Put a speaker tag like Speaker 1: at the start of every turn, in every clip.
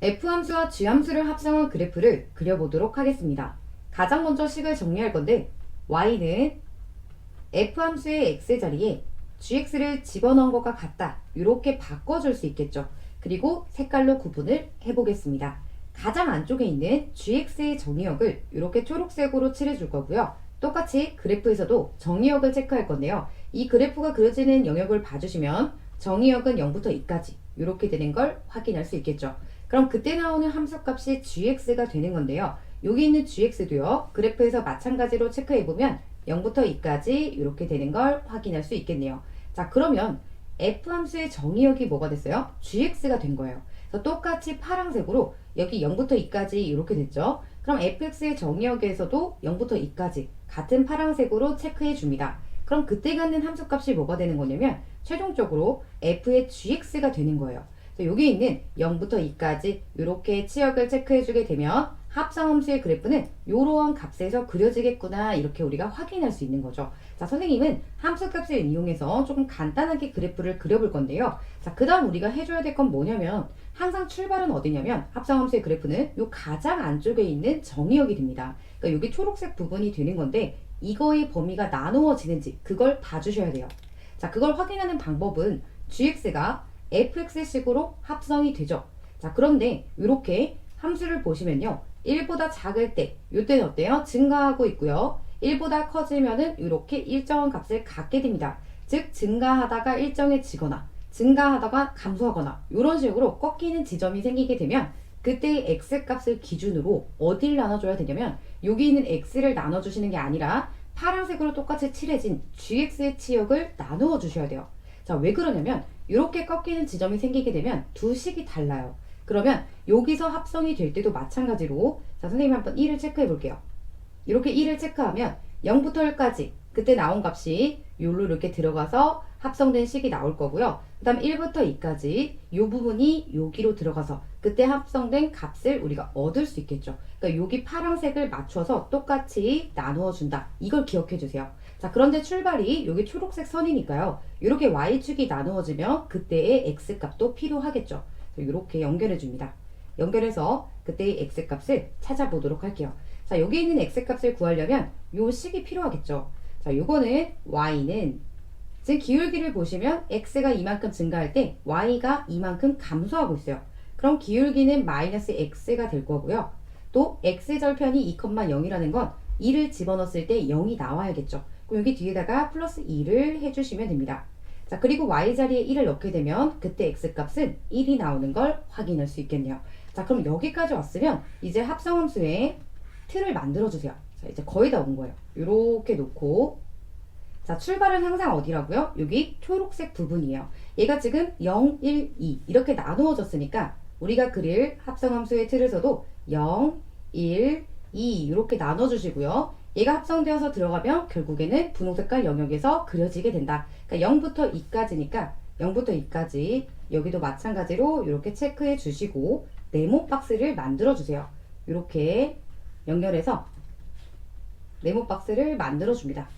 Speaker 1: F함수와 G함수를 합성한 그래프를 그려보도록 하겠습니다. 가장 먼저 식을 정리할 건데 y는 F함수의 x 자리에 gx를 집어넣은 것과 같다. 이렇게 바꿔줄 수 있겠죠. 그리고 색깔로 구분을 해보겠습니다. 가장 안쪽에 있는 gx의 정의역을 이렇게 초록색으로 칠해줄 거고요. 똑같이 그래프에서도 정의역을 체크할 건데요. 이 그래프가 그려지는 영역을 봐주시면 정의역은 0부터 2까지 이렇게 되는 걸 확인할 수 있겠죠. 그럼 그때 나오는 함수값이 gx가 되는 건데요. 여기 있는 gx도요. 그래프에서 마찬가지로 체크해보면 0부터 2까지 이렇게 되는 걸 확인할 수 있겠네요. 자, 그러면 F함수의 정의역이 뭐가 됐어요? gx가 된 거예요. 그래서 똑같이 파란색으로 여기 0부터 2까지 이렇게 됐죠. 그럼 fx의 정의역에서도 0부터 2까지 같은 파란색으로 체크해 줍니다. 그럼 그때 갖는 함수값이 뭐가 되는 거냐면 최종적으로 f의 gx가 되는 거예요. 여기 있는 0부터 2까지 이렇게 치역을 체크해 주게 되면 합성함수의 그래프는 이러한 값에서 그려지겠구나 이렇게 우리가 확인할 수 있는 거죠. 자, 선생님은 함수값을 이용해서 조금 간단하게 그래프를 그려볼 건데요. 자, 그 다음 우리가 해줘야 될 건 뭐냐면 항상 출발은 어디냐면 합성함수의 그래프는 요 가장 안쪽에 있는 정의역이 됩니다. 그러니까 여기 초록색 부분이 되는 건데 이거의 범위가 나누어지는지 그걸 봐주셔야 돼요. 자, 그걸 확인하는 방법은 gx가 fx식으로 합성이 되죠. 자, 그런데 이렇게 함수를 보시면요. 1보다 작을 때, 이때는 어때요? 증가하고 있고요. 1보다 커지면은 이렇게 일정한 값을 갖게 됩니다. 즉, 증가하다가 일정해지거나, 증가하다가 감소하거나, 이런 식으로 꺾이는 지점이 생기게 되면, 그때의 x값을 기준으로 어딜 나눠줘야 되냐면, 여기 있는 x를 나눠주시는 게 아니라, 파란색으로 똑같이 칠해진 gx의 치역을 나누어 주셔야 돼요. 자, 왜 그러냐면, 이렇게 꺾이는 지점이 생기게 되면 두 식이 달라요. 그러면 여기서 합성이 될 때도 마찬가지로 자, 선생님 한번 1을 체크해 볼게요. 이렇게 1을 체크하면 0부터 1까지 그때 나온 값이 요로 이렇게 들어가서 합성된 식이 나올 거고요. 그 다음 1부터 2까지 이 부분이 여기로 들어가서 그때 합성된 값을 우리가 얻을 수 있겠죠. 그러니까 여기 파란색을 맞춰서 똑같이 나누어 준다. 이걸 기억해 주세요. 자, 그런데 출발이 여기 초록색 선이니까요. 이렇게 y축이 나누어지면 그때의 x값도 필요하겠죠. 이렇게 연결해 줍니다. 연결해서 그때의 x값을 찾아보도록 할게요. 자, 여기 있는 x값을 구하려면 요 식이 필요하겠죠. 자, 요거는 y는 지금 기울기를 보시면 x가 이만큼 증가할 때 y가 이만큼 감소하고 있어요. 그럼 기울기는 마이너스 x가 될 거고요. 또 x절편이 2,0이라는 건 2를 집어넣었을 때 0이 나와야겠죠. 그럼 여기 뒤에다가 플러스 2를 해주시면 됩니다. 자, 그리고 y자리에 1을 넣게 되면 그때 x값은 1이 나오는 걸 확인할 수 있겠네요. 자, 그럼 여기까지 왔으면 이제 합성함수의 틀을 만들어주세요. 자, 이제 거의 다 온 거예요. 이렇게 놓고 자, 출발은 항상 어디라고요? 여기 초록색 부분이에요. 얘가 지금 0, 1, 2 이렇게 나누어졌으니까 우리가 그릴 합성함수의 틀에서도 0, 1, 2 이렇게 나눠주시고요. 얘가 합성되어서 들어가면 결국에는 분홍색깔 영역에서 그려지게 된다. 그러니까 0부터 2까지니까 0부터 2까지 여기도 마찬가지로 이렇게 체크해 주시고 네모 박스를 만들어 주세요. 이렇게 연결해서 네모 박스를 만들어 줍니다.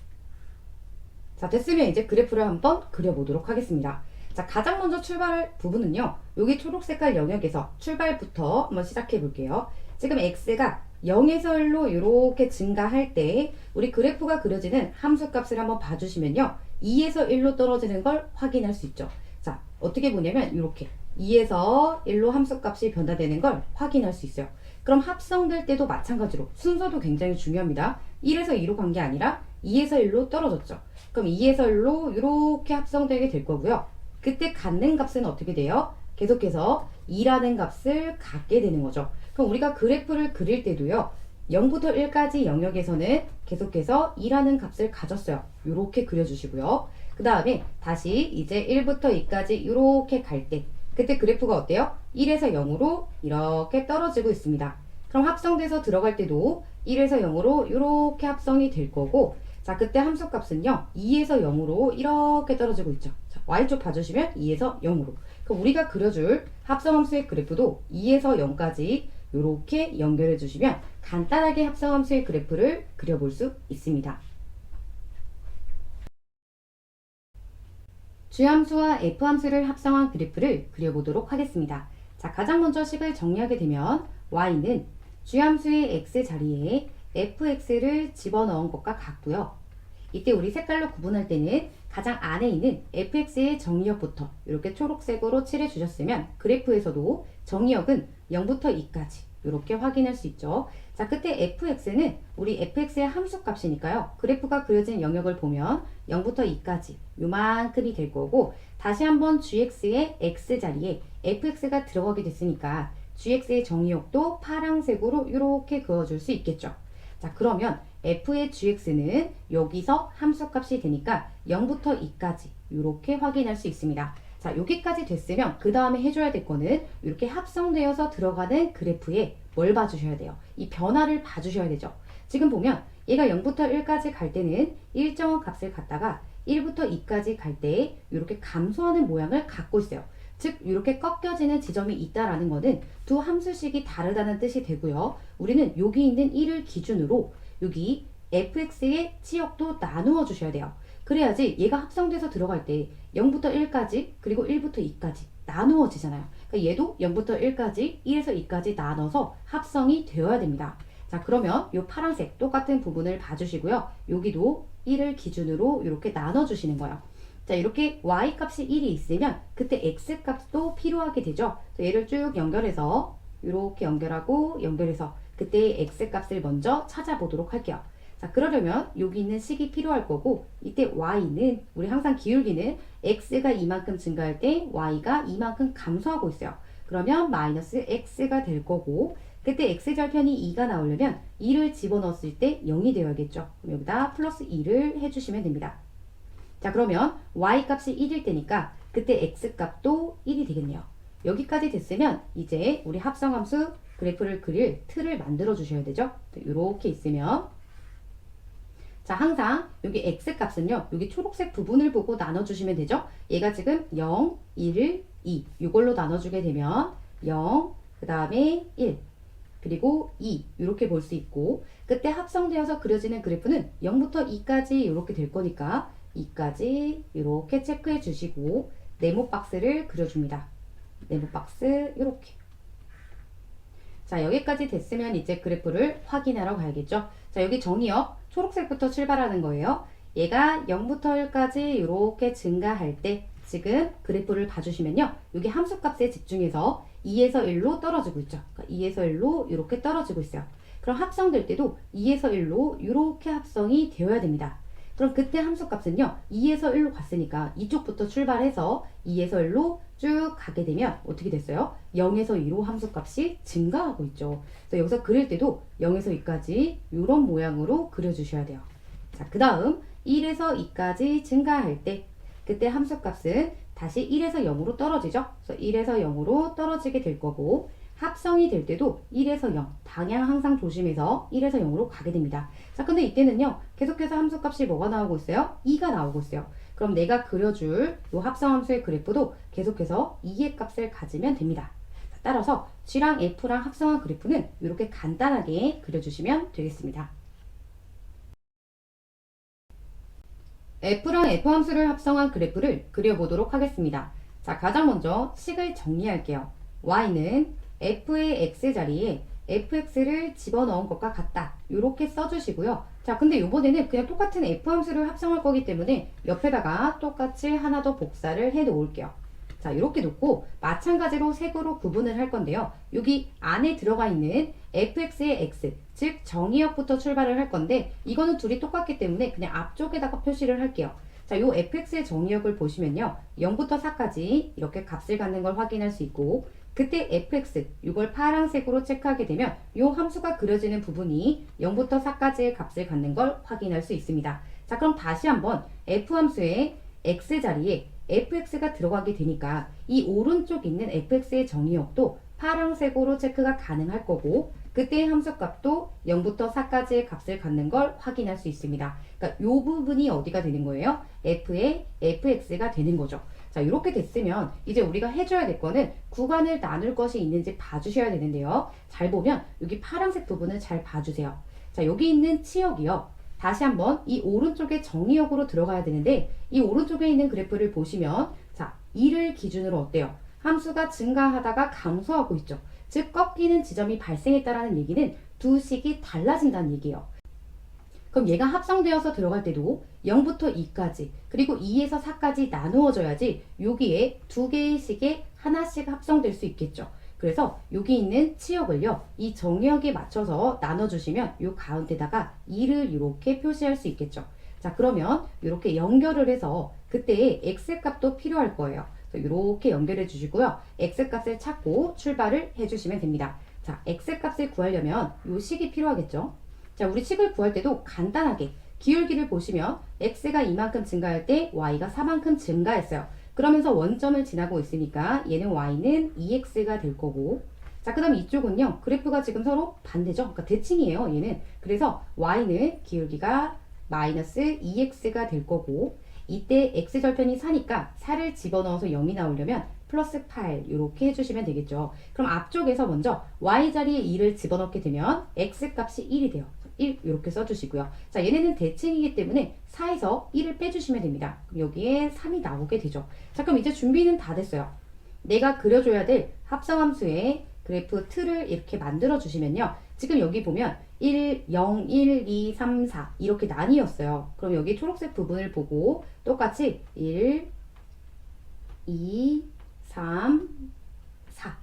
Speaker 1: 자, 됐으면 이제 그래프를 한번 그려보도록 하겠습니다. 자, 가장 먼저 출발할 부분은요. 여기 초록 색깔 영역에서 출발부터 한번 시작해 볼게요. 지금 x가 0에서 1로 이렇게 증가할 때 우리 그래프가 그려지는 함수값을 한번 봐주시면요. 2에서 1로 떨어지는 걸 확인할 수 있죠. 자, 어떻게 보냐면 이렇게 2에서 1로 함수값이 변화되는 걸 확인할 수 있어요. 그럼 합성될 때도 마찬가지로 순서도 굉장히 중요합니다. 1에서 2로 간 게 아니라 2에서 1로 떨어졌죠. 그럼 2에서 1로 이렇게 합성되게 될 거고요. 그때 갖는 값은 어떻게 돼요? 계속해서 2라는 값을 갖게 되는 거죠. 그럼 우리가 그래프를 그릴 때도요. 0부터 1까지 영역에서는 계속해서 2라는 값을 가졌어요. 이렇게 그려주시고요. 그 다음에 다시 이제 1부터 2까지 이렇게 갈 때 그때 그래프가 어때요? 1에서 0으로 이렇게 떨어지고 있습니다. 그럼 합성돼서 들어갈 때도 1에서 0으로 이렇게 합성이 될 거고 자, 그때 함수값은요. 2에서 0으로 이렇게 떨어지고 있죠. 자, y쪽 봐주시면 2에서 0으로. 그럼 우리가 그려줄 합성함수의 그래프도 2에서 0까지 이렇게 연결해 주시면 간단하게 합성함수의 그래프를 그려볼 수 있습니다. G함수와 F함수를 합성한 그래프를 그려보도록 하겠습니다. 자, 가장 먼저 식을 정리하게 되면 y는 주함수의 x 자리에 fx를 집어넣은 것과 같고요. 이때 우리 색깔로 구분할 때는 가장 안에 있는 fx의 정의역부터 이렇게 초록색으로 칠해 주셨으면 그래프에서도 정의역은 0부터 2까지 이렇게 확인할 수 있죠. 자, 그때 fx는 우리 fx의 함수값이니까요. 그래프가 그려진 영역을 보면 0부터 2까지 요만큼이 될 거고, 다시 한번 gx의 x자리에 fx가 들어가게 됐으니까 gx의 정의역도 파란색으로 이렇게 그어줄 수 있겠죠. 자, 그러면 f의 gx는 여기서 함수값이 되니까 0부터 2까지 이렇게 확인할 수 있습니다. 자, 여기까지 됐으면 그 다음에 해줘야 될 거는 이렇게 합성되어서 들어가는 그래프에 뭘 봐주셔야 돼요? 이 변화를 봐주셔야 되죠. 지금 보면 얘가 0부터 1까지 갈 때는 일정한 값을 갖다가 1부터 2까지 갈 때 이렇게 감소하는 모양을 갖고 있어요. 즉 이렇게 꺾여지는 지점이 있다라는 것은 두 함수식이 다르다는 뜻이 되고요. 우리는 여기 있는 1을 기준으로 여기 fx의 치역도 나누어 주셔야 돼요. 그래야지 얘가 합성돼서 들어갈 때 0부터 1까지 그리고 1부터 2까지 나누어지잖아요. 그러니까 얘도 0부터 1까지 1에서 2까지 나눠서 합성이 되어야 됩니다. 자, 그러면 이 파란색 똑같은 부분을 봐주시고요. 여기도 1을 기준으로 이렇게 나눠주시는 거예요. 자, 이렇게 y 값이 1이 있으면 그때 x 값도 필요하게 되죠. 얘를 쭉 연결해서 이렇게 연결하고 연결해서 그때 x 값을 먼저 찾아보도록 할게요. 자, 그러려면 여기 있는 식이 필요할 거고, 이때 y는 우리 항상 기울기는 x가 이만큼 증가할 때 y가 이만큼 감소하고 있어요. 그러면 마이너스 x가 될 거고, 그때 x절편이 2가 나오려면 2를 집어넣었을 때 0이 되어야겠죠. 그럼 여기다 플러스 2를 해주시면 됩니다. 자, 그러면 y 값이 1일 때니까 그때 x 값도 1이 되겠네요. 여기까지 됐으면 이제 우리 합성함수 그래프를 그릴 틀을 만들어 주셔야 되죠. 이렇게 있으면, 자, 항상 여기 x 값은요, 여기 초록색 부분을 보고 나눠주시면 되죠. 얘가 지금 0, 1, 2 이걸로 나눠주게 되면 0, 그 다음에 1, 그리고 2 이렇게 볼 수 있고, 그때 합성되어서 그려지는 그래프는 0부터 2까지 이렇게 될 거니까 2까지 이렇게 체크해 주시고 네모 박스를 그려줍니다. 네모 박스 이렇게. 자, 여기까지 됐으면 이제 그래프를 확인하러 가야겠죠. 자, 여기 정의역 초록색부터 출발하는 거예요. 얘가 0부터 1까지 이렇게 증가할 때 지금 그래프를 봐주시면요. 여기 함수값에 집중해서 2에서 1로 떨어지고 있죠. 그러니까 2에서 1로 이렇게 떨어지고 있어요. 그럼 합성될 때도 2에서 1로 이렇게 합성이 되어야 됩니다. 그럼 그때 함수값은요, 2에서 1로 갔으니까 이쪽부터 출발해서 2에서 1로 쭉 가게 되면 어떻게 됐어요? 0에서 2로 함수값이 증가하고 있죠. 그래서 여기서 그릴 때도 0에서 2까지 이런 모양으로 그려주셔야 돼요. 자, 그 다음 1에서 2까지 증가할 때 그때 함수값은 다시 1에서 0으로 떨어지죠. 그래서 1에서 0으로 떨어지게 될 거고, 합성이 될 때도 1에서 0, 방향 항상 조심해서 1에서 0으로 가게 됩니다. 자, 근데 이때는요, 계속해서 함수값이 뭐가 나오고 있어요? 2가 나오고 있어요. 그럼 내가 그려줄 이 합성함수의 그래프도 계속해서 2의 값을 가지면 됩니다. 자, 따라서 G랑 F랑 합성한 그래프는 이렇게 간단하게 그려주시면 되겠습니다. F랑 F함수를 합성한 그래프를 그려보도록 하겠습니다. 자, 가장 먼저 식을 정리할게요. Y는 F의 X자리에 fx를 집어넣은 것과 같다. 이렇게 써주시고요. 자, 근데 이번에는 그냥 똑같은 F함수를 합성할 거기 때문에 옆에다가 똑같이 하나 더 복사를 해 놓을게요. 자, 이렇게 놓고 마찬가지로 색으로 구분을 할 건데요. 여기 안에 들어가 있는 fx의 x, 즉 정의역부터 출발을 할 건데, 이거는 둘이 똑같기 때문에 그냥 앞쪽에다가 표시를 할게요. 자, 요 fx의 정의역을 보시면요, 0부터 4까지 이렇게 값을 갖는 걸 확인할 수 있고, 그때 fx, 이걸 파란색으로 체크하게 되면 이 함수가 그려지는 부분이 0부터 4까지의 값을 갖는 걸 확인할 수 있습니다. 자, 그럼 다시 한번 f함수의 x자리에 fx가 들어가게 되니까 이 오른쪽 있는 fx의 정의역도 파란색으로 체크가 가능할 거고, 그때 함수값도 0부터 4까지의 값을 갖는 걸 확인할 수 있습니다. 그러니까 이 부분이 어디가 되는 거예요? f의 fx가 되는 거죠. 자, 이렇게 됐으면 이제 우리가 해줘야 될 거는 구간을 나눌 것이 있는지 봐주셔야 되는데요. 잘 보면 여기 파란색 부분을 잘 봐주세요. 자, 여기 있는 치역이요, 다시 한번 이 오른쪽에 정의역으로 들어가야 되는데, 이 오른쪽에 있는 그래프를 보시면, 자, 2를 기준으로 어때요? 함수가 증가하다가 감소하고 있죠. 즉 꺾이는 지점이 발생했다라는 얘기는 두 식이 달라진다는 얘기예요. 그럼 얘가 합성되어서 들어갈 때도 0부터 2까지 그리고 2에서 4까지 나누어져야지 여기에 두 개의 식에 하나씩 합성될 수 있겠죠. 그래서 여기 있는 치역을요, 이 정역에 맞춰서 나눠주시면 요 가운데다가 2를 이렇게 표시할 수 있겠죠. 자, 그러면 이렇게 연결을 해서 그때의 x값도 필요할 거예요. 이렇게 연결해 주시고요. x값을 찾고 출발을 해주시면 됩니다. 자, x값을 구하려면 요 식이 필요하겠죠. 자, 우리 식을 구할 때도 간단하게 기울기를 보시면 x가 이만큼 증가할 때 y가 4만큼 증가했어요. 그러면서 원점을 지나고 있으니까 얘는 y는 2x가 될 거고, 자, 그 다음 이쪽은요, 그래프가 지금 서로 반대죠. 그러니까 대칭이에요, 얘는. 그래서 y는 기울기가 마이너스 2x가 될 거고, 이때 x절편이 4니까 4를 집어넣어서 0이 나오려면 플러스 8 이렇게 해주시면 되겠죠. 그럼 앞쪽에서 먼저 y 자리에 2를 집어넣게 되면 x값이 1이 돼요. 1 이렇게 써주시고요. 자, 얘네는 대칭이기 때문에 4에서 1을 빼주시면 됩니다. 그럼 여기에 3이 나오게 되죠. 자, 그럼 이제 준비는 다 됐어요. 내가 그려줘야 될 합성함수의 그래프 틀을 이렇게 만들어 주시면요. 지금 여기 보면 1, 0, 1, 2, 3, 4 이렇게 나뉘었어요. 그럼 여기 초록색 부분을 보고 똑같이 1, 2, 3, 4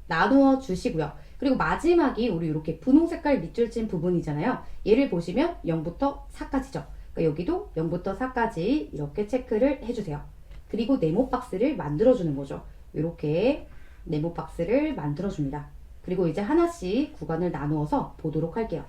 Speaker 1: 나누어 주시고요. 그리고 마지막이 우리 이렇게 분홍 색깔 밑줄 친 부분이잖아요. 얘를 보시면 0부터 4까지죠. 그러니까 여기도 0부터 4까지 이렇게 체크를 해주세요. 그리고 네모 박스를 만들어주는 거죠. 이렇게 네모 박스를 만들어줍니다. 그리고 이제 하나씩 구간을 나누어서 보도록 할게요.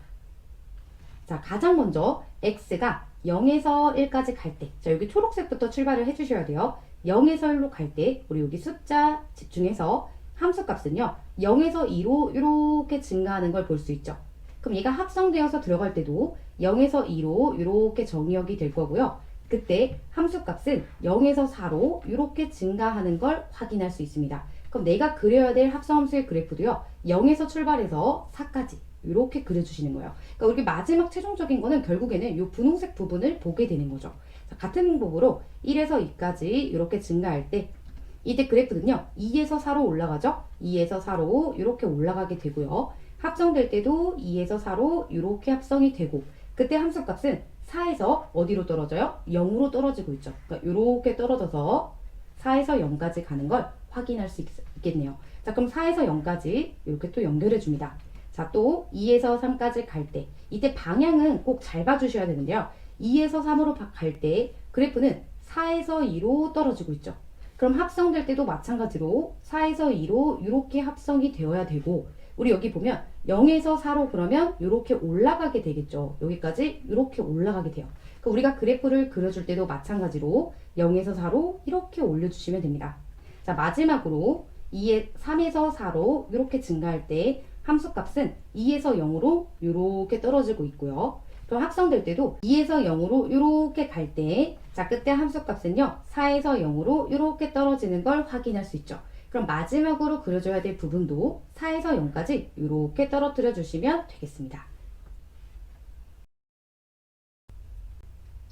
Speaker 1: 자, 가장 먼저 x가 0에서 1까지 갈 때, 자, 여기 초록색부터 출발을 해주셔야 돼요. 0에서 1로 갈 때 우리 여기 숫자 집중해서 함수값은요 0에서 2로 이렇게 증가하는 걸 볼 수 있죠. 그럼 얘가 합성되어서 들어갈 때도 0에서 2로 이렇게 정의역이 될 거고요. 그때 함수값은 0에서 4로 이렇게 증가하는 걸 확인할 수 있습니다. 그럼 내가 그려야 될 합성함수의 그래프도요 0에서 출발해서 4까지 이렇게 그려주시는 거예요. 그러니까 우리 마지막 최종적인 거는 결국에는 이 분홍색 부분을 보게 되는 거죠. 자, 같은 방법으로 1에서 2까지 이렇게 증가할 때 이때 그래프는요 2에서 4로 올라가죠. 2에서 4로 이렇게 올라가게 되고요. 합성될 때도 2에서 4로 이렇게 합성이 되고, 그때 함수값은 4에서 어디로 떨어져요? 0으로 떨어지고 있죠. 그러니까 이렇게 떨어져서 4에서 0까지 가는 걸 확인할 수 있겠네요. 자, 그럼 4에서 0까지 이렇게 또 연결해 줍니다. 자, 또 2에서 3까지 갈 때 이때 방향은 꼭 잘 봐주셔야 되는데요. 2에서 3으로 갈 때 그래프는 4에서 2로 떨어지고 있죠. 그럼 합성될 때도 마찬가지로 4에서 2로 이렇게 합성이 되어야 되고, 우리 여기 보면 0에서 4로 그러면 이렇게 올라가게 되겠죠. 여기까지 이렇게 올라가게 돼요. 그러니까 우리가 그래프를 그려줄 때도 마찬가지로 0에서 4로 이렇게 올려주시면 됩니다. 자, 마지막으로 3에서 4로 이렇게 증가할 때 함수값은 2에서 0으로 이렇게 떨어지고 있고요. 그럼 합성될 때도 2에서 0으로 이렇게 갈 때, 자, 그때 함수값은요 4에서 0으로 이렇게 떨어지는 걸 확인할 수 있죠. 그럼 마지막으로 그려줘야 될 부분도 4에서 0까지 이렇게 떨어뜨려 주시면 되겠습니다.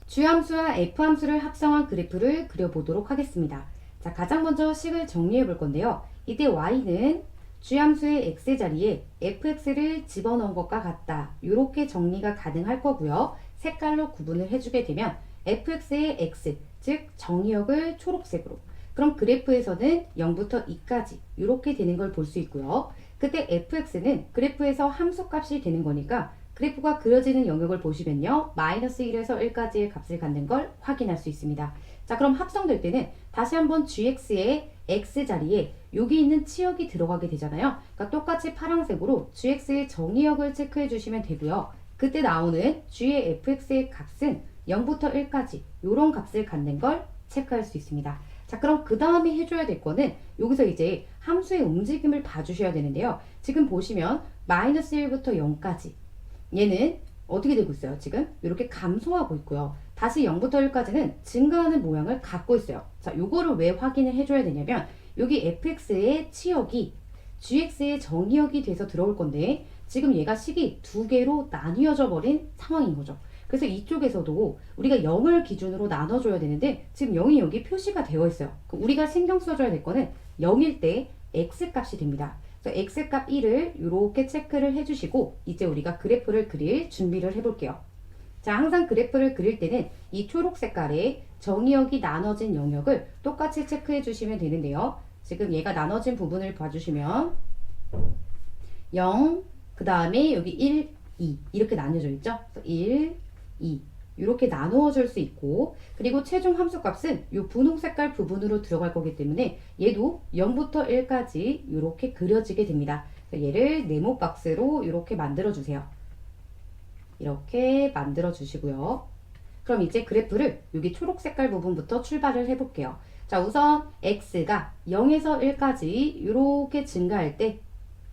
Speaker 1: 주함수와 f함수를 합성한 그래프를 그려보도록 하겠습니다. 자, 가장 먼저 식을 정리해 볼 건데요. 이때 y는 주함수의 x 자리에 fx를 집어넣은 것과 같다. 이렇게 정리가 가능할 거고요. 색깔로 구분을 해주게 되면 fx의 x, 즉 정의역을 초록색으로, 그럼 그래프에서는 0부터 2까지 이렇게 되는 걸 볼 수 있고요. 그때 fx는 그래프에서 함수값이 되는 거니까 그래프가 그려지는 영역을 보시면요. 마이너스 1에서 1까지의 값을 갖는 걸 확인할 수 있습니다. 자, 그럼 합성될 때는 다시 한번 gx의 x 자리에 여기 있는 치역이 들어가게 되잖아요. 그러니까 똑같이 파란색으로 gx의 정의역을 체크해 주시면 되고요. 그때 나오는 g의 fx의 값은 0부터 1까지 이런 값을 갖는 걸 체크할 수 있습니다. 자, 그럼 그 다음에 해줘야 될 거는 여기서 이제 함수의 움직임을 봐주셔야 되는데요. 지금 보시면 마이너스 1부터 0까지 얘는 어떻게 되고 있어요? 지금 이렇게 감소하고 있고요. 다시 0부터 1까지는 증가하는 모양을 갖고 있어요. 자, 요거를 왜 확인을 해줘야 되냐면 여기 fx의 치역이 gx의 정의역이 돼서 들어올 건데 지금 얘가 식이 두 개로 나뉘어져 버린 상황인 거죠. 그래서 이쪽에서도 우리가 0을 기준으로 나눠줘야 되는데 지금 0이 여기 표시가 되어 있어요. 그럼 우리가 신경 써줘야 될 거는 0일 때 x값이 됩니다. 그래서 x값 1을 이렇게 체크를 해주시고 이제 우리가 그래프를 그릴 준비를 해볼게요. 자, 항상 그래프를 그릴 때는 이 초록 색깔의 정의역이 나눠진 영역을 똑같이 체크해 주시면 되는데요. 지금 얘가 나눠진 부분을 봐주시면 0, 그 다음에 여기 1, 2 이렇게 나뉘어져 있죠. 1, 2 이렇게 나누어 줄 수 있고, 그리고 최종 함수값은 이 분홍 색깔 부분으로 들어갈 거기 때문에 얘도 0부터 1까지 이렇게 그려지게 됩니다. 얘를 네모 박스로 이렇게 만들어 주세요. 이렇게 만들어 주시고요. 그럼 이제 그래프를 여기 초록 색깔 부분부터 출발을 해볼게요. 자, 우선 x가 0에서 1까지 이렇게 증가할 때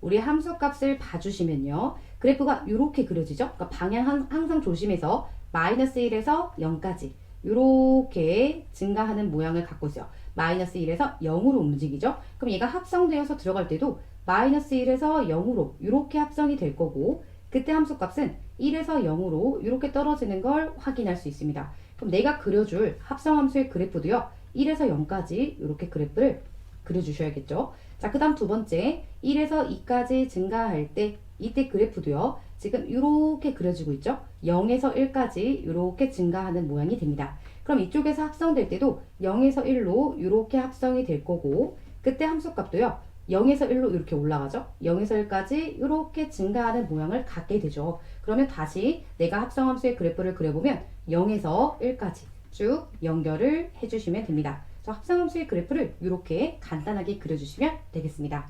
Speaker 1: 우리 함수값을 봐주시면요. 그래프가 이렇게 그려지죠. 그러니까 방향 항상 조심해서 마이너스 1에서 0까지 이렇게 증가하는 모양을 갖고 있어요. 마이너스 1에서 0으로 움직이죠. 그럼 얘가 합성되어서 들어갈 때도 마이너스 1에서 0으로 이렇게 합성이 될 거고, 그때 함수값은 1에서 0으로 이렇게 떨어지는 걸 확인할 수 있습니다. 그럼 내가 그려줄 합성함수의 그래프도요. 1에서 0까지 이렇게 그래프를 그려주셔야겠죠. 자, 그 다음 두 번째 1에서 2까지 증가할 때 이때 그래프도요. 지금 이렇게 그려지고 있죠. 0에서 1까지 이렇게 증가하는 모양이 됩니다. 그럼 이쪽에서 합성될 때도 0에서 1로 이렇게 합성이 될 거고, 그때 함수값도요. 0에서 1로 이렇게 올라가죠. 0에서 1까지 이렇게 증가하는 모양을 갖게 되죠. 그러면 다시 내가 합성함수의 그래프를 그려보면 0에서 1까지 쭉 연결을 해주시면 됩니다. 그래서 합성함수의 그래프를 이렇게 간단하게 그려주시면 되겠습니다.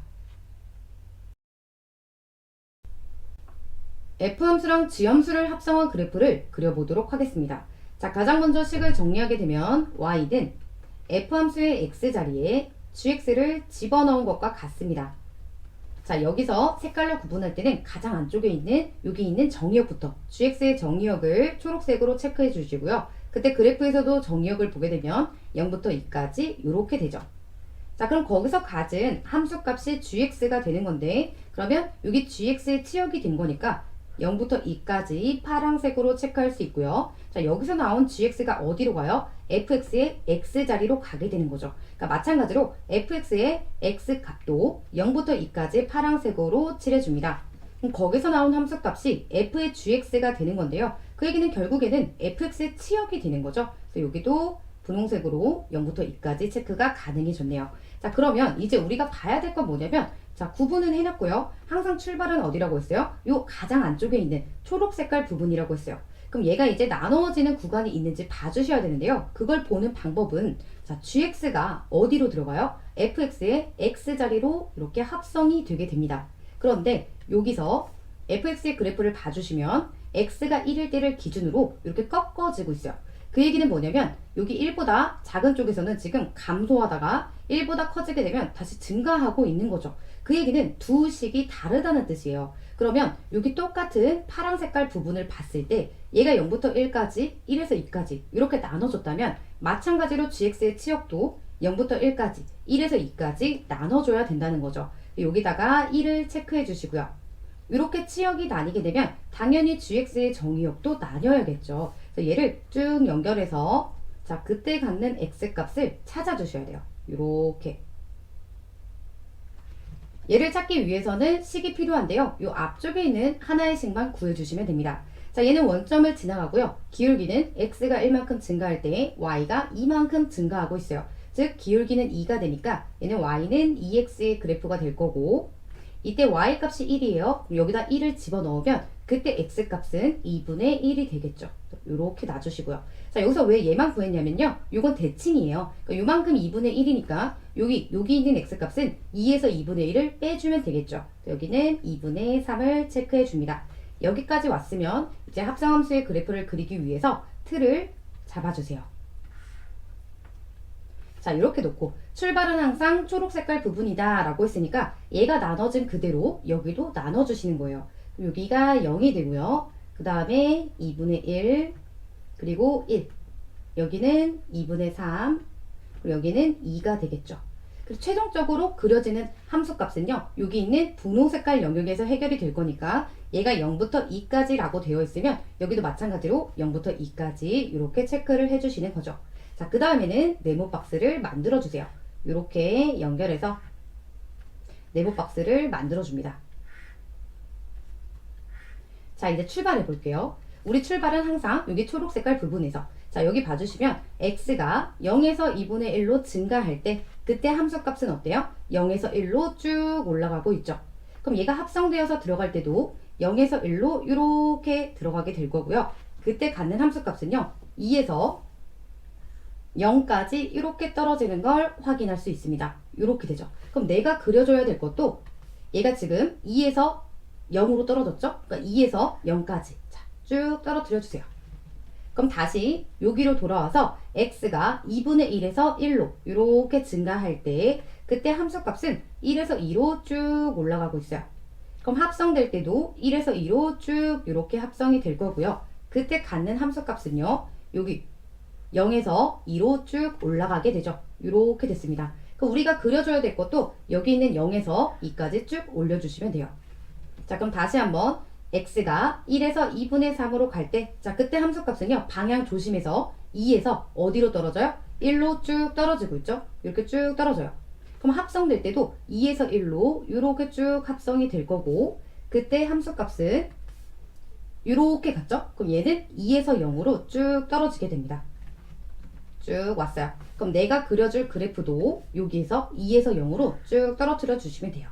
Speaker 1: F함수랑 G함수를 합성한 그래프를 그려보도록 하겠습니다. 자, 가장 먼저 식을 정리하게 되면 y는 F함수의 x자리에 gx를 집어넣은 것과 같습니다. 자, 여기서 색깔로 구분할 때는 가장 안쪽에 있는 여기 있는 정의역부터 gx의 정의역을 초록색으로 체크해 주시고요. 그때 그래프에서도 정의역을 보게 되면 0부터 2까지 이렇게 되죠. 자, 그럼 거기서 가진 함수값이 gx가 되는 건데, 그러면 여기 gx의 치역이 된 거니까 0부터 2까지 파란색으로 체크할 수 있고요. 자, 여기서 나온 gx가 어디로 가요? fx의 x자리로 가게 되는 거죠. 그러니까 마찬가지로 fx의 x값도 0부터 2까지 파란색으로 칠해줍니다. 그럼 거기서 나온 함수값이 f의 gx가 되는 건데요. 그 얘기는 결국에는 fx의 치역이 되는 거죠. 그래서 여기도 분홍색으로 0부터 2까지 체크가 가능해졌네요. 자, 그러면 이제 우리가 봐야 될 건 뭐냐면, 자, 구분은 해놨고요. 항상 출발은 어디라고 했어요? 요 가장 안쪽에 있는 초록 색깔 부분이라고 했어요. 그럼 얘가 이제 나눠지는 구간이 있는지 봐주셔야 되는데요. 그걸 보는 방법은, 자, gx가 어디로 들어가요? fx의 x자리로 이렇게 합성이 되게 됩니다. 그런데 여기서 fx의 그래프를 봐주시면 x가 1일 때를 기준으로 이렇게 꺾어지고 있어요. 그 얘기는 뭐냐면 여기 1보다 작은 쪽에서는 지금 감소하다가 1보다 커지게 되면 다시 증가하고 있는 거죠. 그 얘기는 두 식이 다르다는 뜻이에요. 그러면 여기 똑같은 파란 색깔 부분을 봤을 때 얘가 0부터 1까지, 1에서 2까지 이렇게 나눠줬다면 마찬가지로 gx의 치역도 0부터 1까지, 1에서 2까지 나눠줘야 된다는 거죠. 여기다가 1을 체크해 주시고요. 이렇게 치역이 나뉘게 되면 당연히 gx의 정의역도 나뉘어야겠죠. 그래서 얘를 쭉 연결해서, 자, 그때 갖는 x값을 찾아주셔야 돼요. 이렇게. 얘를 찾기 위해서는 식이 필요한데요. 이 앞쪽에 있는 하나의 식만 구해주시면 됩니다. 자, 얘는 원점을 지나가고요. 기울기는 x가 1만큼 증가할 때 y가 2만큼 증가하고 있어요. 즉 기울기는 2가 되니까 얘는 y는 2x의 그래프가 될 거고, 이때 y 값이 1이에요. 여기다 1을 집어넣으면 그때 x 값은 2분의 1이 되겠죠. 이렇게 놔주시고요. 자, 여기서 왜 얘만 구했냐면요. 이건 대칭이에요. 그러니까 요만큼 2분의 1이니까 여기 있는 x 값은 2에서 2분의 1을 빼주면 되겠죠. 여기는 2분의 3을 체크해 줍니다. 여기까지 왔으면 이제 합성함수의 그래프를 그리기 위해서 틀을 잡아주세요. 자, 이렇게 놓고 출발은 항상 초록 색깔 부분이다 라고 했으니까 얘가 나눠진 그대로 여기도 나눠주시는 거예요. 여기가 0이 되고요. 그 다음에 2분의 1, 그리고 1. 여기는 2분의 3, 그리고 여기는 2가 되겠죠. 그래서 최종적으로 그려지는 함수값은요. 여기 있는 분홍 색깔 영역에서 해결이 될 거니까 얘가 0부터 2까지 라고 되어 있으면 여기도 마찬가지로 0부터 2까지 이렇게 체크를 해주시는 거죠. 자, 그 다음에는 네모 박스를 만들어 주세요. 이렇게 연결해서 네모 박스를 만들어 줍니다. 자, 이제 출발해 볼게요. 우리 출발은 항상 여기 초록 색깔 부분에서, 자, 여기 봐주시면 x가 0에서 2분의 1로 증가할 때 그때 함수값은 어때요? 0에서 1로 쭉 올라가고 있죠. 그럼 얘가 합성되어서 들어갈 때도 0에서 1로 이렇게 들어가게 될 거고요. 그때 갖는 함수값은요. 2에서 0까지 이렇게 떨어지는 걸 확인할 수 있습니다. 이렇게 되죠. 그럼 내가 그려줘야 될 것도 얘가 지금 2에서 0으로 떨어졌죠? 그러니까 2에서 0까지 자, 쭉 떨어뜨려 주세요. 그럼 다시 여기로 돌아와서 x가 2분의 1에서 1로 이렇게 증가할 때 그때 함수값은 1에서 2로 쭉 올라가고 있어요. 그럼 합성될 때도 1에서 2로 쭉 이렇게 합성이 될 거고요. 그때 갖는 함수값은요. 여기 0에서 2로 쭉 올라가게 되죠. 이렇게 됐습니다. 그럼 우리가 그려줘야 될 것도 여기 있는 0에서 2까지 쭉 올려주시면 돼요. 자, 그럼 다시 한번 x가 1에서 2분의 3으로 갈 때, 자, 그때 함수값은요, 방향 조심해서 2에서 어디로 떨어져요? 1로 쭉 떨어지고 있죠? 이렇게 쭉 떨어져요. 그럼 합성될 때도 2에서 1로 이렇게 쭉 합성이 될 거고, 그때 함수값은 이렇게 갔죠? 그럼 얘는 2에서 0으로 쭉 떨어지게 됩니다. 쭉 왔어요. 그럼 내가 그려줄 그래프도 여기에서 2에서 0으로 쭉 떨어뜨려 주시면 돼요.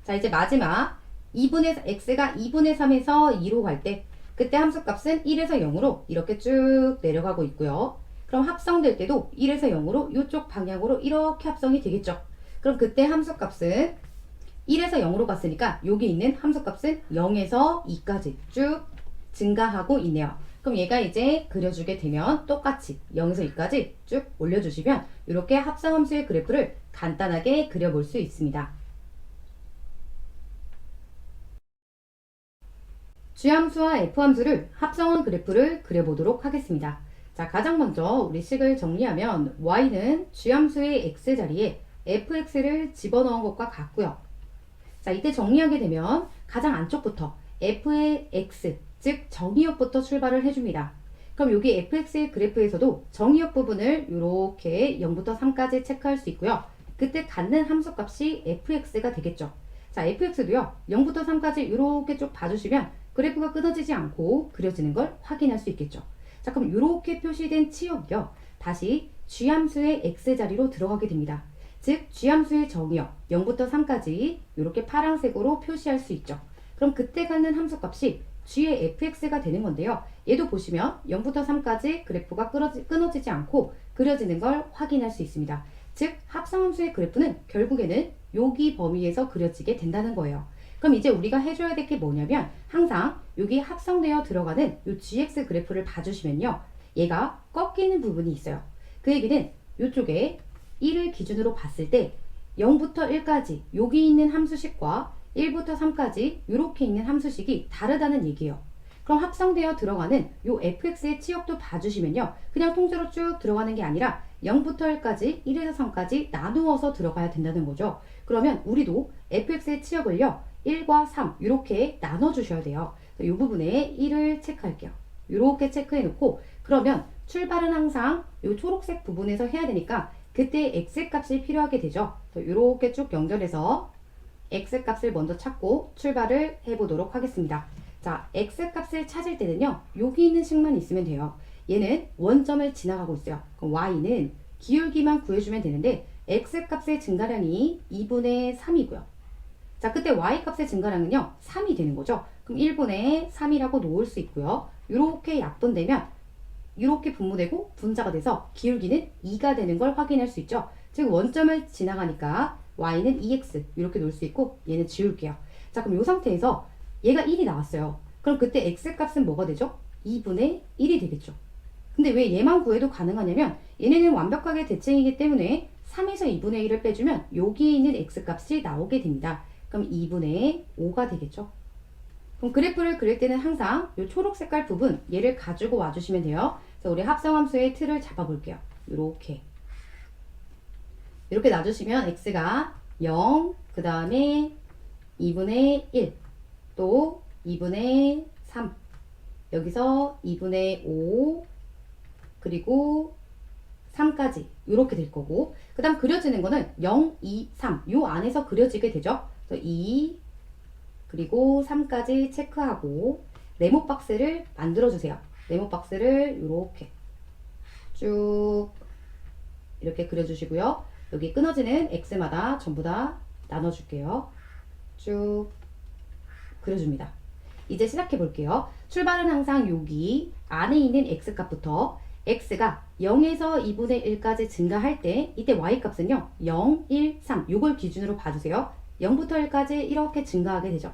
Speaker 1: 자, 이제 마지막 x가 2분의 3에서 2로 갈 때 그때 함수값은 1에서 0으로 이렇게 쭉 내려가고 있고요. 그럼 합성될 때도 1에서 0으로 이쪽 방향으로 이렇게 합성이 되겠죠. 그럼 그때 함수값은 1에서 0으로 갔으니까 여기 있는 함수값은 0에서 2까지 쭉 증가하고 있네요. 그럼 얘가 이제 그려주게 되면 똑같이 0에서 2까지 쭉 올려주시면 이렇게 합성함수의 그래프를 간단하게 그려볼 수 있습니다. G함수와 F함수를 합성한 그래프를 그려보도록 하겠습니다. 자, 가장 먼저 우리 식을 정리하면 y는 G함수의 x자리에 fx를 집어넣은 것과 같고요. 자, 이때 정리하게 되면 가장 안쪽부터 f의 x, 즉 정의역부터 출발을 해줍니다. 그럼 여기 fx의 그래프에서도 정의역 부분을 이렇게 0부터 3까지 체크할 수 있고요. 그때 갖는 함수값이 fx가 되겠죠. 자, fx도요 0부터 3까지 이렇게 쭉 봐주시면 그래프가 끊어지지 않고 그려지는 걸 확인할 수 있겠죠. 자, 그럼 이렇게 표시된 치역이요 다시 G함수의 x자리로 들어가게 됩니다. 즉 G함수의 정의역 0부터 3까지 이렇게 파란색으로 표시할 수 있죠. 그럼 그때 갖는 함수값이 G의 fx가 되는 건데요. 얘도 보시면 0부터 3까지 그래프가 끊어지지 않고 그려지는 걸 확인할 수 있습니다. 즉 합성함수의 그래프는 결국에는 여기 범위에서 그려지게 된다는 거예요. 그럼 이제 우리가 해줘야 될 게 뭐냐면 항상 여기 합성되어 들어가는 이 gx 그래프를 봐주시면요. 얘가 꺾이는 부분이 있어요. 그 얘기는 이쪽에 1을 기준으로 봤을 때 0부터 1까지 여기 있는 함수식과 1부터 3까지 이렇게 있는 함수식이 다르다는 얘기예요. 그럼 합성되어 들어가는 이 fx의 치역도 봐주시면요. 그냥 통째로 쭉 들어가는 게 아니라 0부터 1까지 1에서 3까지 나누어서 들어가야 된다는 거죠. 그러면 우리도 fx의 치역을요. 1과 3 이렇게 나눠주셔야 돼요. 이 부분에 1을 체크할게요. 이렇게 체크해 놓고 그러면 출발은 항상 이 초록색 부분에서 해야 되니까 그때 x값이 필요하게 되죠. 이렇게 쭉 연결해서 x값을 먼저 찾고 출발을 해보도록 하겠습니다. 자, x값을 찾을 때는요. 여기 있는 식만 있으면 돼요. 얘는 원점을 지나가고 있어요. 그럼 y는 기울기만 구해주면 되는데 x값의 증가량이 2분의 3이고요. 자, 그때 y값의 증가량은요 3이 되는 거죠. 그럼 1분의 3이라고 놓을 수 있고요. 이렇게 약분되면 이렇게 분모되고 분자가 돼서 기울기는 2가 되는 걸 확인할 수 있죠. 즉 원점을 지나가니까 y는 2x 이렇게 놓을 수 있고 얘는 지울게요. 자, 그럼 이 상태에서 얘가 1이 나왔어요. 그럼 그때 x값은 뭐가 되죠? 2분의 1이 되겠죠. 근데 왜 얘만 구해도 가능하냐면 얘네는 완벽하게 대칭이기 때문에 3에서 2분의 1을 빼주면 여기에 있는 x값이 나오게 됩니다. 그럼 2분의 5가 되겠죠. 그럼 그래프를 그릴 때는 항상 이 초록 색깔 부분 얘를 가지고 와주시면 돼요. 자, 우리 합성함수의 틀을 잡아볼게요. 이렇게 이렇게 놔주시면 x가 0, 그 다음에 2분의 1, 또 2분의 3, 여기서 2분의 5, 그리고 3까지 이렇게 될 거고, 그 다음 그려지는 거는 0, 2, 3 요 안에서 그려지게 되죠. 그래서 2, 그리고 3까지 체크하고 네모 박스를 만들어 주세요. 네모 박스를 이렇게 쭉 이렇게 그려주시고요. 여기 끊어지는 x마다 전부 다 나눠줄게요. 쭉 그려줍니다. 이제 시작해 볼게요. 출발은 항상 여기 안에 있는 x값부터 x가 0에서 2분의 1까지 증가할 때 이때 y값은요 0, 1, 3 요걸 기준으로 봐주세요. 0부터 1까지 이렇게 증가하게 되죠.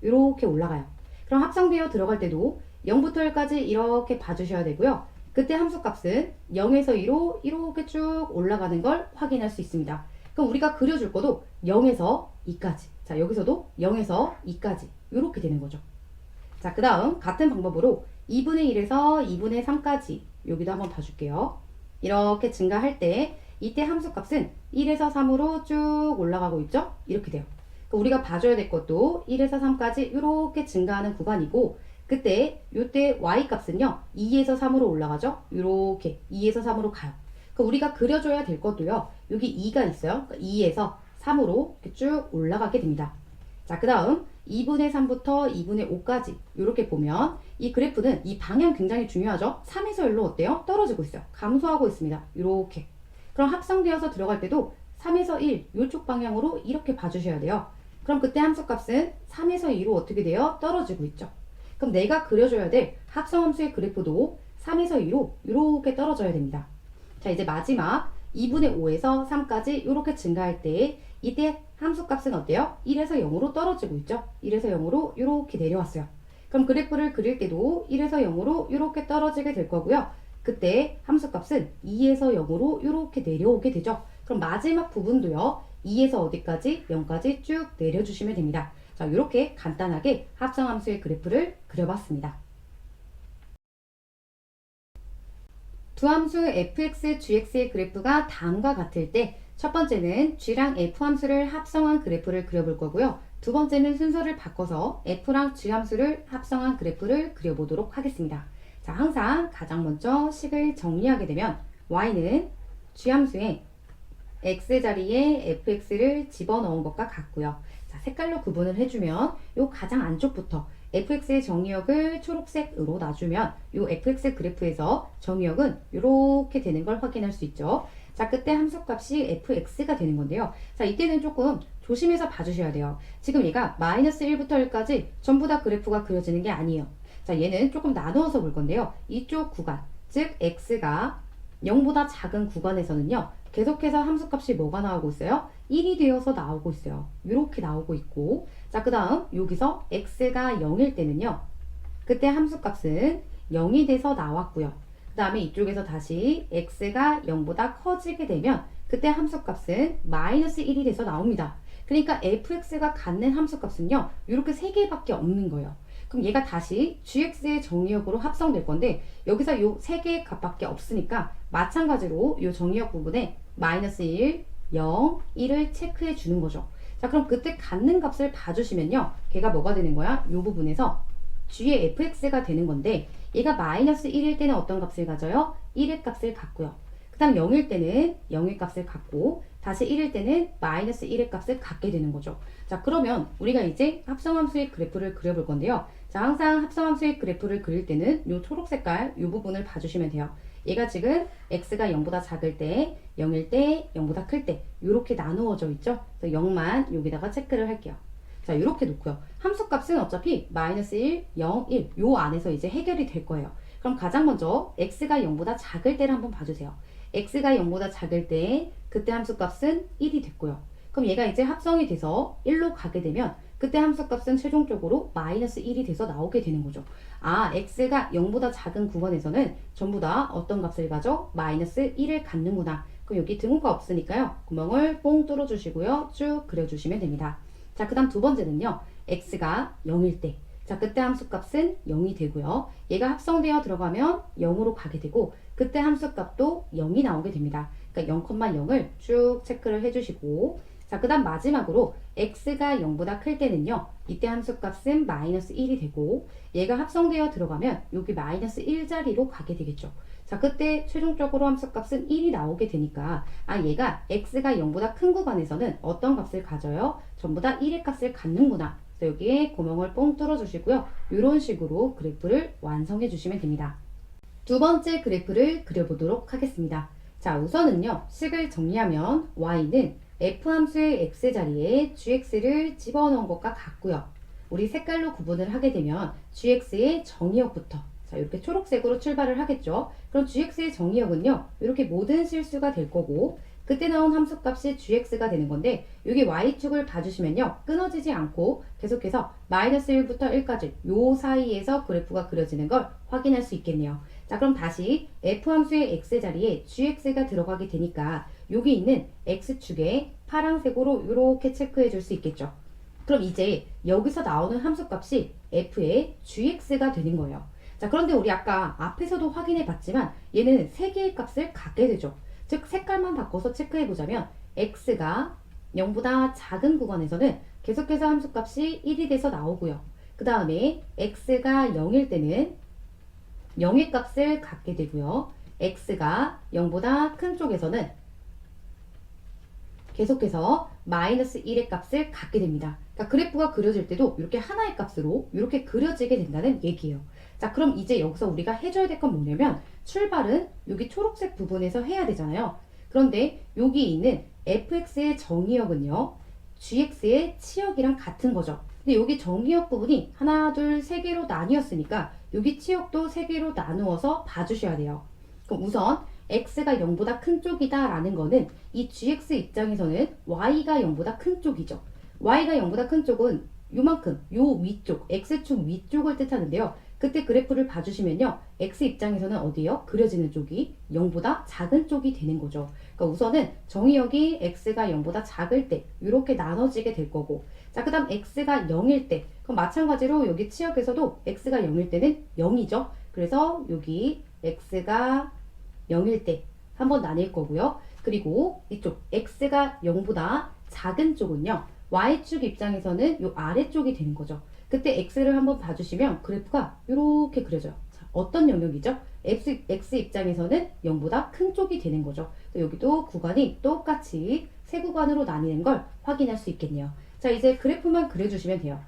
Speaker 1: 이렇게 올라가요. 그럼 합성되어 들어갈 때도 0부터 1까지 이렇게 봐주셔야 되고요. 그때 함수값은 0에서 2로 이렇게 쭉 올라가는 걸 확인할 수 있습니다. 그럼 우리가 그려줄 것도 0에서 2까지. 자, 여기서도 0에서 2까지. 이렇게 되는 거죠. 자, 그 다음 같은 방법으로 2분의 1에서 2분의 3까지 여기도 한번 봐줄게요. 이렇게 증가할 때 이때 함수값은 1에서 3으로 쭉 올라가고 있죠? 이렇게 돼요. 우리가 봐줘야 될 것도 1에서 3까지 이렇게 증가하는 구간이고, 그때 요때 y값은요 2에서 3으로 올라가죠. 이렇게 2에서 3으로 가요. 우리가 그려줘야 될 것도요 여기 2가 있어요. 2에서 3으로 이렇게 쭉 올라가게 됩니다. 자, 그 다음 2분의 3부터 2분의 5까지 이렇게 보면 이 그래프는 이 방향 굉장히 중요하죠. 3에서 1로 어때요? 떨어지고 있어요. 감소하고 있습니다. 이렇게. 그럼 합성되어서 들어갈 때도 3에서 1 이쪽 방향으로 이렇게 봐주셔야 돼요. 그럼 그때 함수값은 3에서 2로 어떻게 돼요? 떨어지고 있죠. 그럼 내가 그려줘야 될 합성함수의 그래프도 3에서 2로 이렇게 떨어져야 됩니다. 자, 이제 마지막 2분의 5에서 3까지 이렇게 증가할 때 이때 함수값은 어때요? 1에서 0으로 떨어지고 있죠. 1에서 0으로 이렇게 내려왔어요. 그럼 그래프를 그릴 때도 1에서 0으로 이렇게 떨어지게 될 거고요. 그때 함수값은 2에서 0으로 이렇게 내려오게 되죠. 그럼 마지막 부분도요. 2에서 어디까지? 0까지 쭉 내려주시면 됩니다. 자, 이렇게 간단하게 합성함수의 그래프를 그려봤습니다. 두 함수 fx, gx의 그래프가 다음과 같을 때 첫 번째는 g랑 f 함수를 합성한 그래프를 그려볼 거고요. 두 번째는 순서를 바꿔서 f랑 g 함수를 합성한 그래프를 그려보도록 하겠습니다. 자, 항상 가장 먼저 식을 정리하게 되면 y는 g 함수에 x 자리에 fx를 집어넣은 것과 같고요. 자, 색깔로 구분을 해주면 요 가장 안쪽부터 fx의 정의역을 초록색으로 놔주면 요 fx 그래프에서 정의역은 이렇게 되는 걸 확인할 수 있죠. 자, 그때 함수값이 fx가 되는 건데요. 자, 이때는 조금 조심해서 봐주셔야 돼요. 지금 얘가 마이너스 1부터 1까지 전부 다 그래프가 그려지는 게 아니에요. 자, 얘는 조금 나누어서 볼 건데요. 이쪽 구간, 즉 x가 0보다 작은 구간에서는요. 계속해서 함수값이 뭐가 나오고 있어요? 1이 되어서 나오고 있어요. 이렇게 나오고 있고, 자, 그 다음 여기서 x가 0일 때는요. 그때 함수값은 0이 돼서 나왔고요. 그 다음에 이쪽에서 다시 x가 0보다 커지게 되면 그때 함수값은 마이너스 1이 돼서 나옵니다. 그러니까 fx가 갖는 함수값은요. 이렇게 3개밖에 없는 거예요. 그럼 얘가 다시 gx의 정의역으로 합성될 건데 여기서 요 3개의 값밖에 없으니까 마찬가지로 요 정의역 부분에 마이너스 1, 0, 1을 체크해 주는 거죠. 자, 그럼 그때 갖는 값을 봐주시면요. 걔가 뭐가 되는 거야? 요 부분에서 g의 fx가 되는 건데 얘가 마이너스 1일 때는 어떤 값을 가져요? 1의 값을 갖고요. 그 다음 0일 때는 0의 값을 갖고 다시 1일 때는 마이너스 1의 값을 갖게 되는 거죠. 자, 그러면 우리가 이제 합성함수의 그래프를 그려볼 건데요. 자, 항상 합성함수의 그래프를 그릴 때는 이 초록 색깔 이 부분을 봐주시면 돼요. 얘가 지금 x가 0보다 작을 때, 0일 때, 0보다 클 때 이렇게 나누어져 있죠. 그래서 0만 여기다가 체크를 할게요. 자, 이렇게 놓고요. 함수값은 어차피 마이너스 1, 0, 1 요 안에서 이제 해결이 될 거예요. 그럼 가장 먼저 x가 0보다 작을 때를 한번 봐주세요. x가 0보다 작을 때 그때 함수값은 1이 됐고요. 그럼 얘가 이제 합성이 돼서 1로 가게 되면 그때 함수값은 최종적으로 마이너스 1이 돼서 나오게 되는 거죠. 아, x가 0보다 작은 구간에서는 전부 다 어떤 값을 가져? 마이너스 1을 갖는구나. 그럼 여기 등호가 없으니까요. 구멍을 뽕 뚫어주시고요. 쭉 그려주시면 됩니다. 자, 그 다음 두 번째는요. x가 0일 때. 자, 그때 함수값은 0이 되고요. 얘가 합성되어 들어가면 0으로 가게 되고 그때 함수값도 0이 나오게 됩니다. 그러니까 0,0을 쭉 체크를 해주시고, 자, 그 다음 마지막으로 x가 0보다 클 때는요, 이때 함수값은 마이너스 1이 되고, 얘가 합성되어 들어가면 여기 마이너스 1 자리로 가게 되겠죠. 자, 그때 최종적으로 함수값은 1이 나오게 되니까, 아, 얘가 x가 0보다 큰 구간에서는 어떤 값을 가져요? 전부 다 1의 값을 갖는구나. 그래서 여기에 구멍을 뽕 뚫어 주시고요. 이런 식으로 그래프를 완성해 주시면 됩니다. 두 번째 그래프를 그려보도록 하겠습니다. 자, 우선은요, 식을 정리하면 y는 f함수의 x 자리에 gx를 집어넣은 것과 같고요. 우리 색깔로 구분을 하게 되면 gx의 정의역부터, 자, 이렇게 초록색으로 출발을 하겠죠. 그럼 gx의 정의역은요, 이렇게 모든 실수가 될 거고, 그때 나온 함수값이 gx가 되는 건데, 여기 y축을 봐주시면요, 끊어지지 않고 계속해서 마이너스 1부터 1까지 요 사이에서 그래프가 그려지는 걸 확인할 수 있겠네요. 자, 그럼 다시 f함수의 x 자리에 gx가 들어가게 되니까 여기 있는 x축에 파란색으로 이렇게 체크해 줄 수 있겠죠. 그럼 이제 여기서 나오는 함수값이 f의 gx가 되는 거예요. 자, 그런데 우리 아까 앞에서도 확인해 봤지만 얘는 3개의 값을 갖게 되죠. 즉 색깔만 바꿔서 체크해 보자면 x가 0보다 작은 구간에서는 계속해서 함수값이 1이 돼서 나오고요. 그 다음에 x가 0일 때는 0의 값을 갖게 되고요. x가 0보다 큰 쪽에서는 계속해서 마이너스 1의 값을 갖게 됩니다. 그러니까 그래프가 그려질 때도 이렇게 하나의 값으로 이렇게 그려지게 된다는 얘기예요. 자, 그럼 이제 여기서 우리가 해줘야 될 건 뭐냐면 출발은 여기 초록색 부분에서 해야 되잖아요. 그런데 여기 있는 fx의 정의역은요, gx의 치역이랑 같은 거죠. 근데 여기 정의역 부분이 하나, 둘, 세 개로 나뉘었으니까 여기 치역도 세 개로 나누어서 봐주셔야 돼요. 그럼 우선 x가 0보다 큰 쪽이다 라는 거는 이 gx 입장에서는 y가 0보다 큰 쪽이죠. y가 0보다 큰 쪽은 요만큼, 요 위쪽, x축 위쪽을 뜻하는데요. 그때 그래프를 봐주시면요, x 입장에서는 어디요? 그려지는 쪽이 0보다 작은 쪽이 되는 거죠. 그러니까 우선은 정의역이 x가 0보다 작을 때 이렇게 나눠지게 될 거고, 자, 그 다음 x가 0일 때, 그럼 마찬가지로 여기 치역에서도 x가 0일 때는 0이죠. 그래서 여기 x가 0일 때 한번 나뉠 거고요. 그리고 이쪽 x가 0보다 작은 쪽은요, y축 입장에서는 이 아래쪽이 되는 거죠. 그때 x를 한번 봐주시면 그래프가 이렇게 그려져요. 자, 어떤 영역이죠? x 입장에서는 0보다 큰 쪽이 되는 거죠. 여기도 구간이 똑같이 세 구간으로 나뉘는 걸 확인할 수 있겠네요. 자, 이제 그래프만 그려주시면 돼요.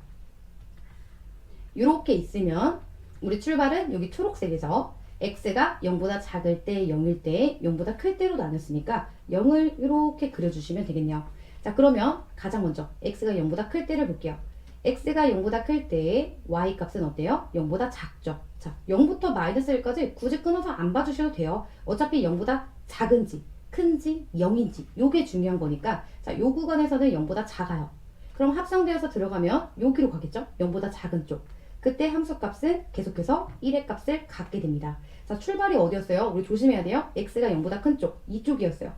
Speaker 1: 이렇게 있으면 우리 출발은 여기 초록색에서 x가 0보다 작을 때, 0일 때, 0보다 클 때로 나눴으니까 0을 이렇게 그려주시면 되겠네요. 자, 그러면 가장 먼저 x가 0보다 클 때를 볼게요. x가 0보다 클 때 y 값은 어때요? 0보다 작죠. 자, 0부터 마이너스 1까지 굳이 끊어서 안 봐주셔도 돼요. 어차피 0보다 작은지, 큰지, 0인지 요게 중요한 거니까, 자, 요 구간에서는 0보다 작아요. 그럼 합성되어서 들어가면 여기로 가겠죠? 0보다 작은 쪽. 그때 함수값은 계속해서 1의 값을 갖게 됩니다. 자, 출발이 어디였어요? 우리 조심해야 돼요. x가 0보다 큰 쪽, 이쪽이었어요.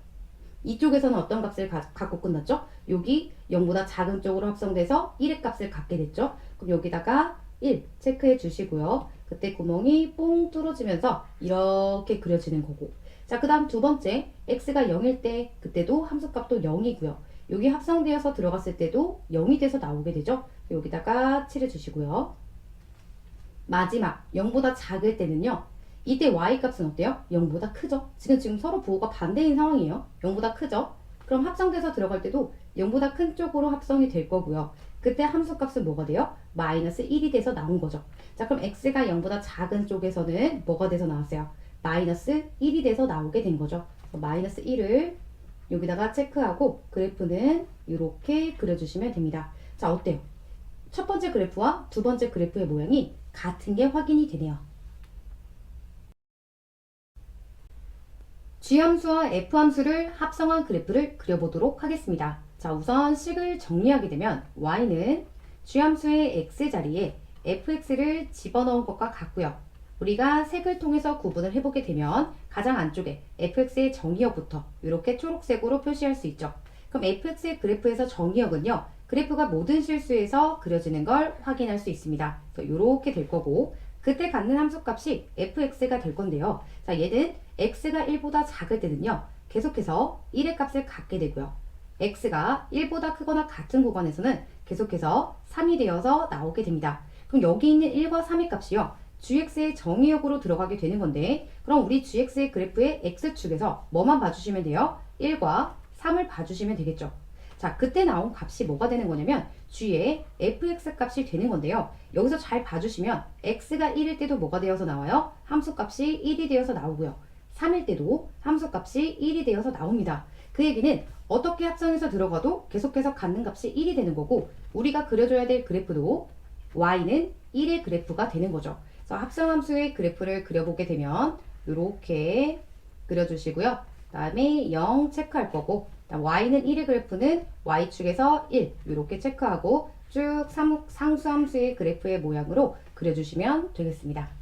Speaker 1: 이쪽에서는 어떤 값을 갖고 끝났죠? 여기 0보다 작은 쪽으로 합성돼서 1의 값을 갖게 됐죠? 그럼 여기다가 1 체크해 주시고요. 그때 구멍이 뽕 뚫어지면서 이렇게 그려지는 거고. 자, 그 다음 두 번째, x가 0일 때 그때도 함수값도 0이고요. 여기 합성되어서 들어갔을 때도 0이 돼서 나오게 되죠? 여기다가 칠해 주시고요. 마지막 0보다 작을 때는요, 이때 y값은 어때요? 0보다 크죠? 지금 서로 부호가 반대인 상황이에요. 0보다 크죠? 그럼 합성돼서 들어갈 때도 0보다 큰 쪽으로 합성이 될 거고요. 그때 함수값은 뭐가 돼요? 마이너스 1이 돼서 나온 거죠. 자, 그럼 x가 0보다 작은 쪽에서는 뭐가 돼서 나왔어요? 마이너스 1이 돼서 나오게 된 거죠. 마이너스 1을 여기다가 체크하고 그래프는 이렇게 그려주시면 됩니다. 자, 어때요? 첫 번째 그래프와 두 번째 그래프의 모양이 같은 게 확인이 되네요. g함수와 f함수를 합성한 그래프를 그려보도록 하겠습니다. 자, 우선 식을 정리하게 되면 y는 g함수의 x 자리에 fx를 집어넣은 것과 같고요. 우리가 색을 통해서 구분을 해보게 되면 가장 안쪽에 fx의 정의역부터 이렇게 초록색으로 표시할 수 있죠. 그럼 fx의 그래프에서 정의역은요, 그래프가 모든 실수에서 그려지는 걸 확인할 수 있습니다. 이렇게 될 거고, 그때 갖는 함수값이 fx가 될 건데요. 자, 얘는 x가 1보다 작을 때는요, 계속해서 1의 값을 갖게 되고요. x가 1보다 크거나 같은 구간에서는 계속해서 3이 되어서 나오게 됩니다. 그럼 여기 있는 1과 3의 값이요. gx의 정의역으로 들어가게 되는 건데, 그럼 우리 gx의 그래프의 x축에서 뭐만 봐주시면 돼요? 1과 3을 봐주시면 되겠죠. 자, 그때 나온 값이 뭐가 되는 거냐면 g의 fx 값이 되는 건데요. 여기서 잘 봐주시면 x가 1일 때도 뭐가 되어서 나와요? 함수값이 1이 되어서 나오고요. 3일 때도 함수값이 1이 되어서 나옵니다. 그 얘기는 어떻게 합성해서 들어가도 계속해서 갖는 값이 1이 되는 거고, 우리가 그려줘야 될 그래프도 y는 1의 그래프가 되는 거죠. 그래서 합성함수의 그래프를 그려보게 되면 이렇게 그려주시고요. 그 다음에 0 체크할 거고, y는 1의 그래프는 y축에서 1 이렇게 체크하고 쭉 상수함수의 그래프의 모양으로 그려주시면 되겠습니다.